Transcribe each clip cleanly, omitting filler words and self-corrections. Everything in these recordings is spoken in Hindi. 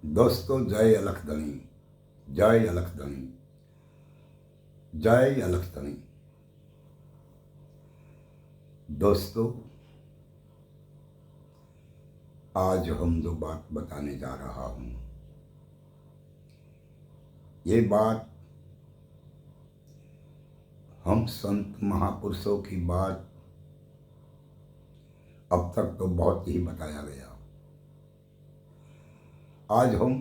दोस्तों, जय अलखधनी, जय अलखधनी, जय अलखधनी। दोस्तों, आज हम जो बात बताने जा रहा हूं, ये बात हम संत महापुरुषों की बात अब तक तो बहुत ही बताया गया। आज हम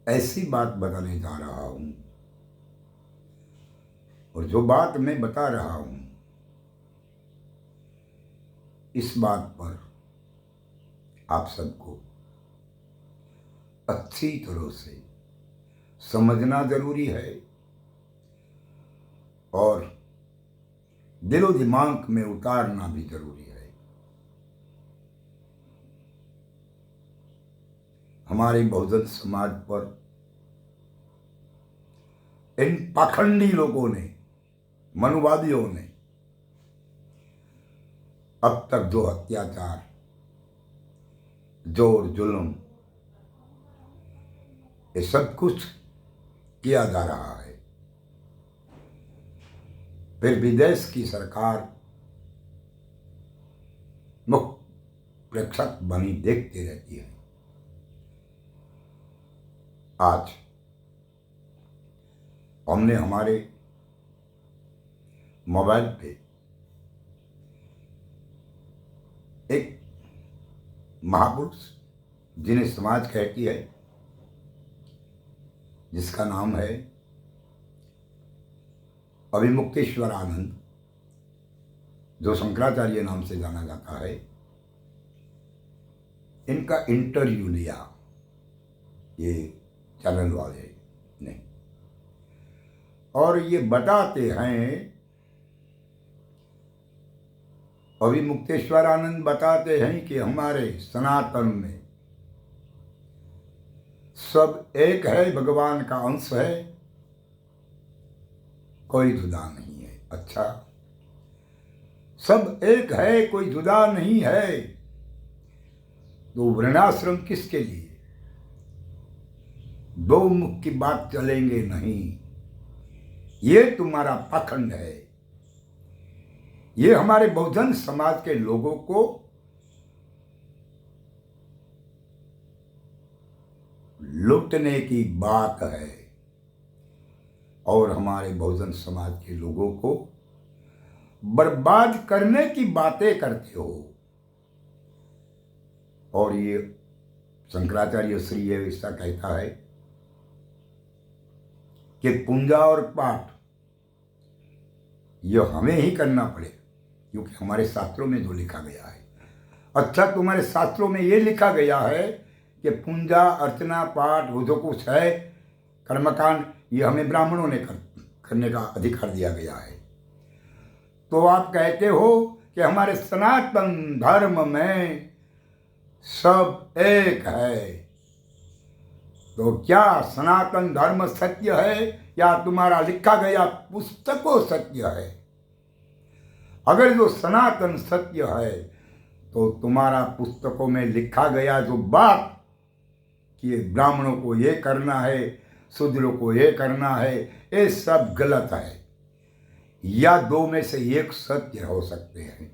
ऐसी बात बताने जा रहा हूं, और जो बात मैं बता रहा हूं, इस बात पर आप सबको अच्छी तरह से समझना जरूरी है और दिलो दिमाग में उतारना भी जरूरी है। हमारे बहुजन समाज पर इन पाखंडी लोगों ने, मनुवादियों ने अब तक जो अत्याचार, जोर जुल्म, ये सब कुछ किया जा रहा है, फिर विदेश की सरकार मुख्य प्रेक्षक बनी देखती रहती है। आज हमने हमारे मोबाइल पे एक महापुरुष, जिन्हें समाज कहती है, जिसका नाम है अभिमुक्तेश्वरानंद, जो शंकराचार्य नाम से जाना जाता है, इनका इंटरव्यू लिया ये चैनल वाले ने, और ये बताते हैं, अभिमुक्तेश्वरानंद बताते हैं कि हमारे सनातन में सब एक है, भगवान का अंश है, कोई जुदा नहीं है। अच्छा, सब एक है, कोई जुदा नहीं है, तो वर्णाश्रम किसके लिए? दो मुख की बात चलेंगे नहीं, ये तुम्हारा पाखंड है। ये हमारे बहुजन समाज के लोगों को लूटने की बात है, और हमारे बहुजन समाज के लोगों को बर्बाद करने की बातें करते हो। और ये शंकराचार्य श्री ऐसा कहता है कि पूजा और पाठ यह हमें ही करना पड़े, क्योंकि हमारे शास्त्रों में जो लिखा गया है। अच्छा, तुम्हारे शास्त्रों में ये लिखा गया है कि पूजा अर्चना पाठ वो जो कुछ है, कर्मकांड, ये हमें ब्राह्मणों ने करने का अधिकार दिया गया है। तो आप कहते हो कि हमारे सनातन धर्म में सब एक है, तो क्या सनातन धर्म सत्य है या तुम्हारा लिखा गया पुस्तकों सत्य है? अगर जो सनातन सत्य है, तो तुम्हारा पुस्तकों में लिखा गया जो बात कि ब्राह्मणों को ये करना है, शूद्रों को ये करना है, ये सब गलत है। या दो में से एक सत्य हो सकते हैं,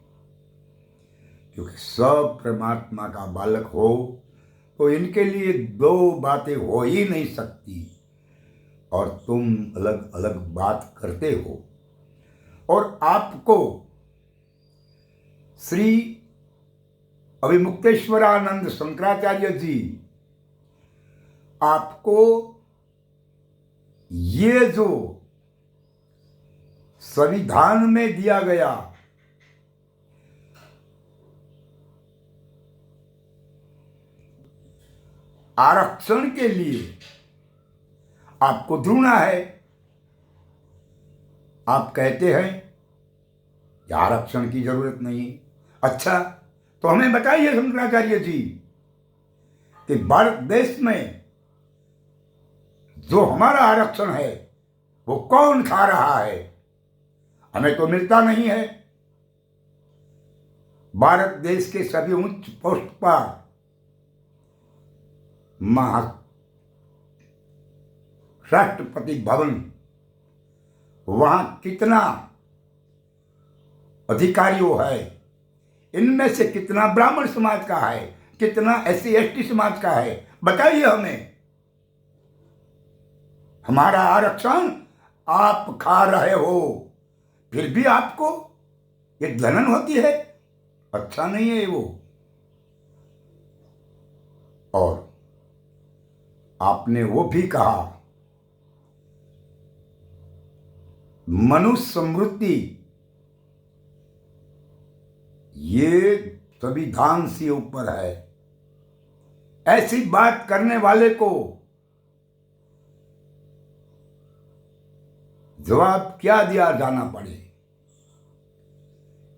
क्योंकि सब परमात्मा का बालक हो तो इनके लिए दो बातें हो ही नहीं सकती, और तुम अलग अलग बात करते हो। और आपको श्री अभिमुक्तेश्वरानंद शंकराचार्य जी आपको ये जो संविधान में दिया गया आरक्षण के लिए आपको ढूंढना है। आप कहते हैं कि आरक्षण की जरूरत नहीं। अच्छा, तो हमें बताइए शंकराचार्य जी कि भारत देश में जो हमारा आरक्षण है वो कौन खा रहा है? हमें तो मिलता नहीं है। भारत देश के सभी उच्च पोस्ट पर महा राष्ट्रपति भवन, वहां कितना अधिकारियों है, इनमें से कितना ब्राह्मण समाज का है, कितना SC ST समाज का है, बताइए हमें। हमारा आरक्षण आप खा रहे हो, फिर भी आपको ये जलन होती है, अच्छा नहीं है वो। और आपने वो भी कहा मनुष्य समृद्धि, ये संविधान से ऊपर है। ऐसी बात करने वाले को जवाब क्या दिया जाना पड़े।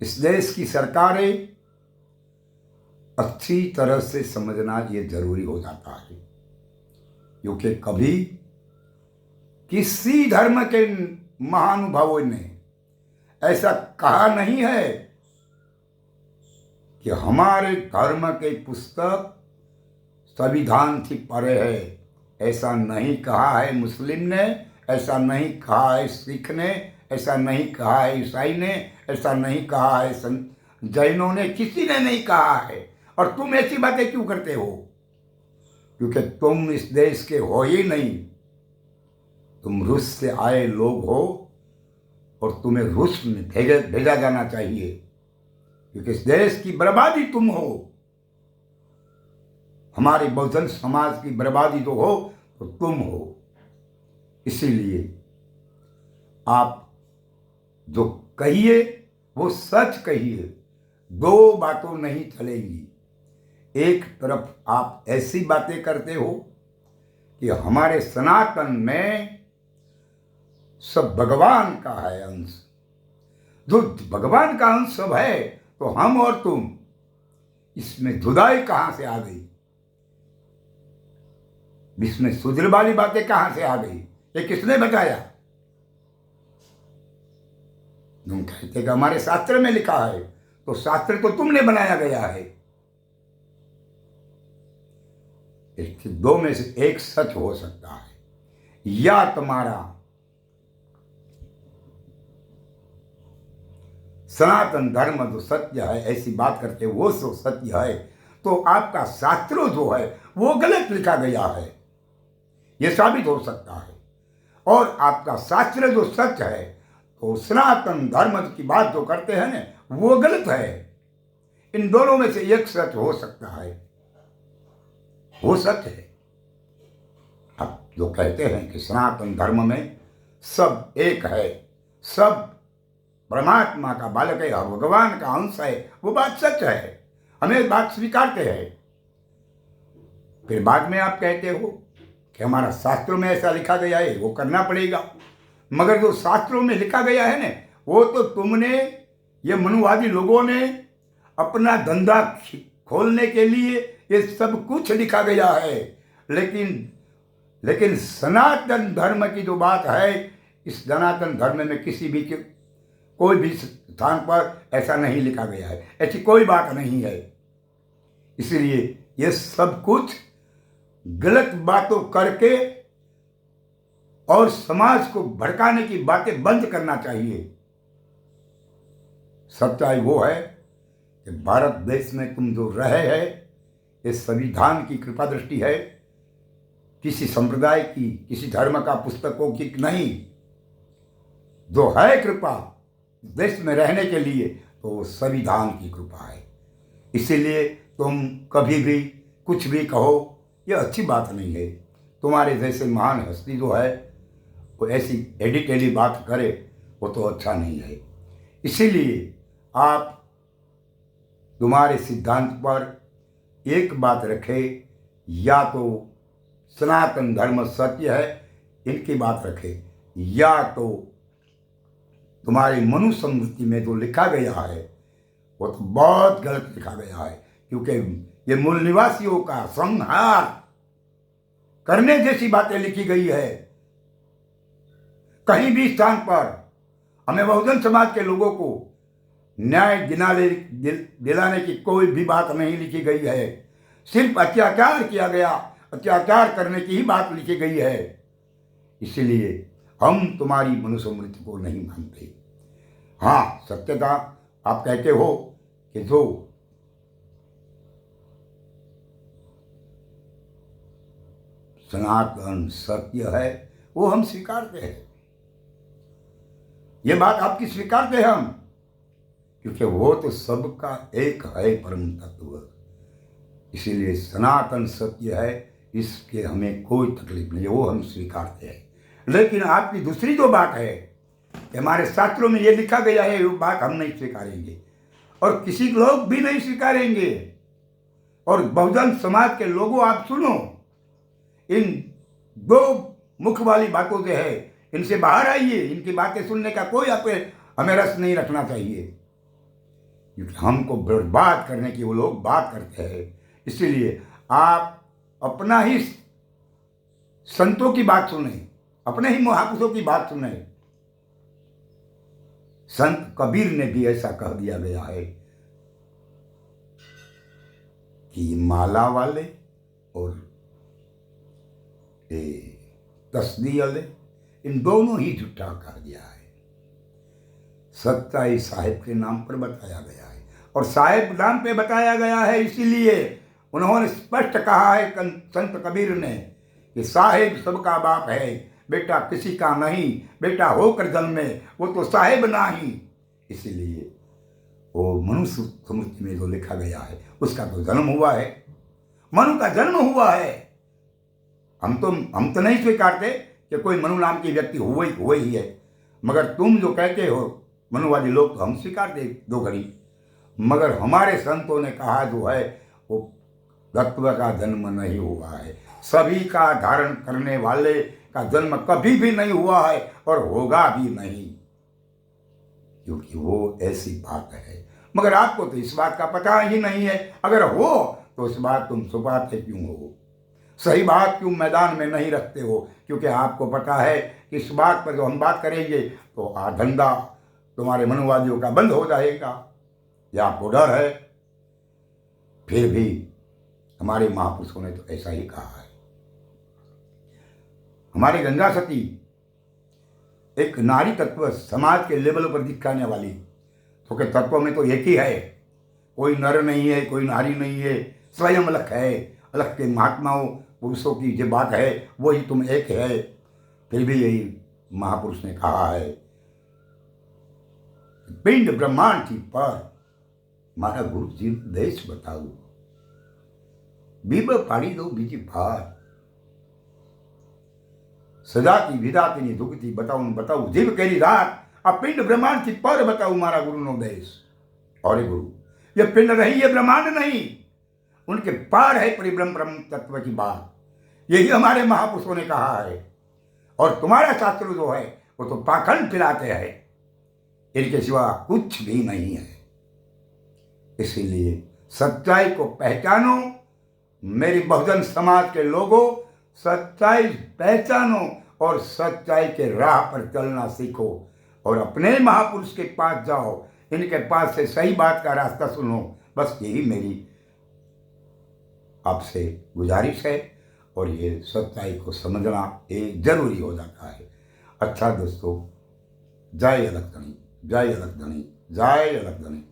इस देश की सरकारें अच्छी तरह से समझना ये जरूरी हो जाता है, क्योंकि कभी किसी धर्म के महानुभावों ने ऐसा कहा नहीं है कि हमारे धर्म के पुस्तक संविधान से परे है। ऐसा नहीं कहा है मुस्लिम ने, ऐसा नहीं कहा है सिख ने, ऐसा नहीं कहा है ईसाई ने, ऐसा नहीं कहा है जैनों ने, किसी ने नहीं कहा है। और तुम ऐसी बातें क्यों करते हो? क्योंकि तुम इस देश के हो ही नहीं, तुम रूस से आए लोग हो और तुम्हें रूस में भेजा जाना चाहिए, क्योंकि इस देश की बर्बादी तुम हो। हमारे बहुजन समाज की बर्बादी जो हो तो तुम हो। इसीलिए आप जो कहिए वो सच कहिए, दो बातों नहीं चलेंगी। एक तरफ आप ऐसी बातें करते हो कि हमारे सनातन में सब भगवान का है अंश, जो भगवान का अंश सब है, तो हम और तुम, इसमें जुदाई कहां से आ गई? इसमें सुधर वाली बातें कहां से आ गई? ये किसने बताया? तुम कहते कि हमारे शास्त्र में लिखा है, तो शास्त्र तो तुमने बनाया गया है। इसके दो में से एक सच हो सकता है, या तुम्हारा सनातन धर्म जो सत्य है, ऐसी बात करते वो जो सत्य है, तो आपका शास्त्र जो है वो गलत लिखा गया है, यह साबित हो सकता है। और आपका शास्त्र जो सच है, तो सनातन धर्म की बात जो करते हैं ना, वो गलत है। इन दोनों में से एक सच हो सकता है, वो सच है। अब जो कहते हैं कि सनातन धर्म में सब एक है, सब परमात्मा का बालक है और भगवान का अंश है, वो बात सच है, हमें बात स्वीकारते हैं। फिर बाद में आप कहते हो कि हमारा शास्त्रों में ऐसा लिखा गया है, वो करना पड़ेगा। मगर जो शास्त्रों में लिखा गया है ना, वो तो तुमने, ये मनुवादी लोगों ने अपना धंधा खोलने के लिए ये सब कुछ लिखा गया है। लेकिन सनातन धर्म की जो बात है, इस सनातन धर्म में किसी भी कोई भी स्थान पर ऐसा नहीं लिखा गया है, ऐसी कोई बात नहीं है। इसलिए ये सब कुछ गलत बातों करके और समाज को भड़काने की बातें बंद करना चाहिए। सच्चाई वो है कि भारत देश में तुम जो रहे हैं, ये संविधान की कृपा दृष्टि है, किसी संप्रदाय की, किसी धर्म का पुस्तकों की नहीं। जो है कृपा देश में रहने के लिए, तो संविधान की कृपा है। इसीलिए तुम कभी भी कुछ भी कहो, यह अच्छी बात नहीं है। तुम्हारे जैसे महान हस्ती जो है, वो ऐसी एडिटेली बात करे, वो तो अच्छा नहीं है। इसीलिए आप तुम्हारे सिद्धांत पर एक बात रखे, या तो सनातन धर्म सत्य है, इनकी बात रखे, या तो तुम्हारी मनुस्मृति में जो लिखा गया है वो तो बहुत गलत लिखा गया है, क्योंकि ये मूल निवासियों का संहार करने जैसी बातें लिखी गई है। कहीं भी स्थान पर हमें बहुजन समाज के लोगों को न्याय दिलाने की कोई भी बात नहीं लिखी गई है। सिर्फ अत्याचार किया गया, अत्याचार करने की ही बात लिखी गई है। इसलिए हम तुम्हारी मनुस्मृति को नहीं मानते। हाँ, सत्यता आप कहते हो कि जो सनातन सत्य है वो हम स्वीकारते हैं। ये बात आपकी स्वीकारते हैं हम, क्योंकि वो तो सबका एक है परम तत्व। इसीलिए सनातन सत्य है, इसके हमें कोई तकलीफ नहीं है, वो हम स्वीकारते हैं। लेकिन आपकी दूसरी जो बात है कि हमारे शास्त्रों में ये लिखा गया है, वो बात हम नहीं स्वीकारेंगे और किसी लोग भी नहीं स्वीकारेंगे। और बहुजन समाज के लोगों, आप सुनो, इन दो मुख वाली बातों से है, इनसे बाहर आइए। इनकी बातें सुनने का कोई हमें रस नहीं रखना चाहिए, क्योंकि हमको बर्बाद करने की वो लोग बात करते हैं। इसीलिए आप अपना ही संतों की बात सुने, अपने ही महापुरुषों की बात सुने। संत कबीर ने भी ऐसा कह दिया गया है कि माला वाले और तस्दी वाले, इन दोनों ही झूठा कर दिया है। सच्चाई साहिब के नाम पर बताया गया है, और साहिब नाम पे बताया गया है, इसीलिए उन्होंने स्पष्ट कहा है संत कबीर ने कि साहिब सबका बाप है, बेटा किसी का नहीं, बेटा होकर जन्मे वो तो साहिब नहीं। इसीलिए वो मनुष्य स्मृति में जो लिखा गया है उसका तो जन्म हुआ है, मनु का जन्म हुआ है। हम तो नहीं स्वीकारते कि कोई मनु नाम की व्यक्ति हुए ही है, मगर तुम जो कहते हो मनुवादी लोग, तो हम स्वीकार दे दो घड़ी। मगर हमारे संतों ने कहा जो है वो तत्व का जन्म नहीं हुआ है, सभी का धारण करने वाले का जन्म कभी भी नहीं हुआ है और होगा भी नहीं, क्योंकि वो ऐसी बात है। मगर आपको तो इस बात का पता ही नहीं है। अगर हो तो इस बात तुम छुपाते क्यों हो? सही बात क्यों मैदान में नहीं रखते हो? क्योंकि आपको पता है कि इस बात पर जो हम बात करेंगे तो धंधा तुम्हारे मनुवादियों का बंद हो जाएगा, यह आपको डर है। फिर भी हमारे महापुरुषों ने तो ऐसा ही कहा है। हमारी गंगा सती एक नारी तत्व समाज के लेवल पर दिखाने वाली, तो के तत्व में तो एक ही है, कोई नर नहीं है, कोई नारी नहीं है, स्वयं अलग है। अलग के महात्माओं पुरुषों की जो बात है वही तुम एक है। फिर भी यही महापुरुष ने कहा है, पिंड ब्रह्मांड की पर मारा गुरु जी देश बताओ, बीब पाड़ी दो बीजी भार, सजा की विधातिनी दुखती बताऊं जीव केरी रात, अब पिंड ब्रह्मांड की पर बताऊं मारा गुरु नो देश। और गुरु ये पिंड नहीं, ये ब्रह्मांड नहीं, उनके पार है परिब्रह्म तत्व की बात। यही हमारे महापुरुषों ने कहा है। और तुम्हारा शास्त्र जो है वो तो पाखंड पिलाते हैं, इनके सिवा कुछ भी नहीं है। इसीलिए सच्चाई को पहचानो मेरी बहुजन समाज के लोगों, सच्चाई पहचानो और सच्चाई के राह पर चलना सीखो और अपने महापुरुष के पास जाओ, इनके पास से सही बात का रास्ता सुनो। बस यही मेरी आपसे गुजारिश है, और ये सच्चाई को समझना एक जरूरी हो जाता है। अच्छा दोस्तों, जय अलग धनी, जय अलग धनी, जय अलग धनी।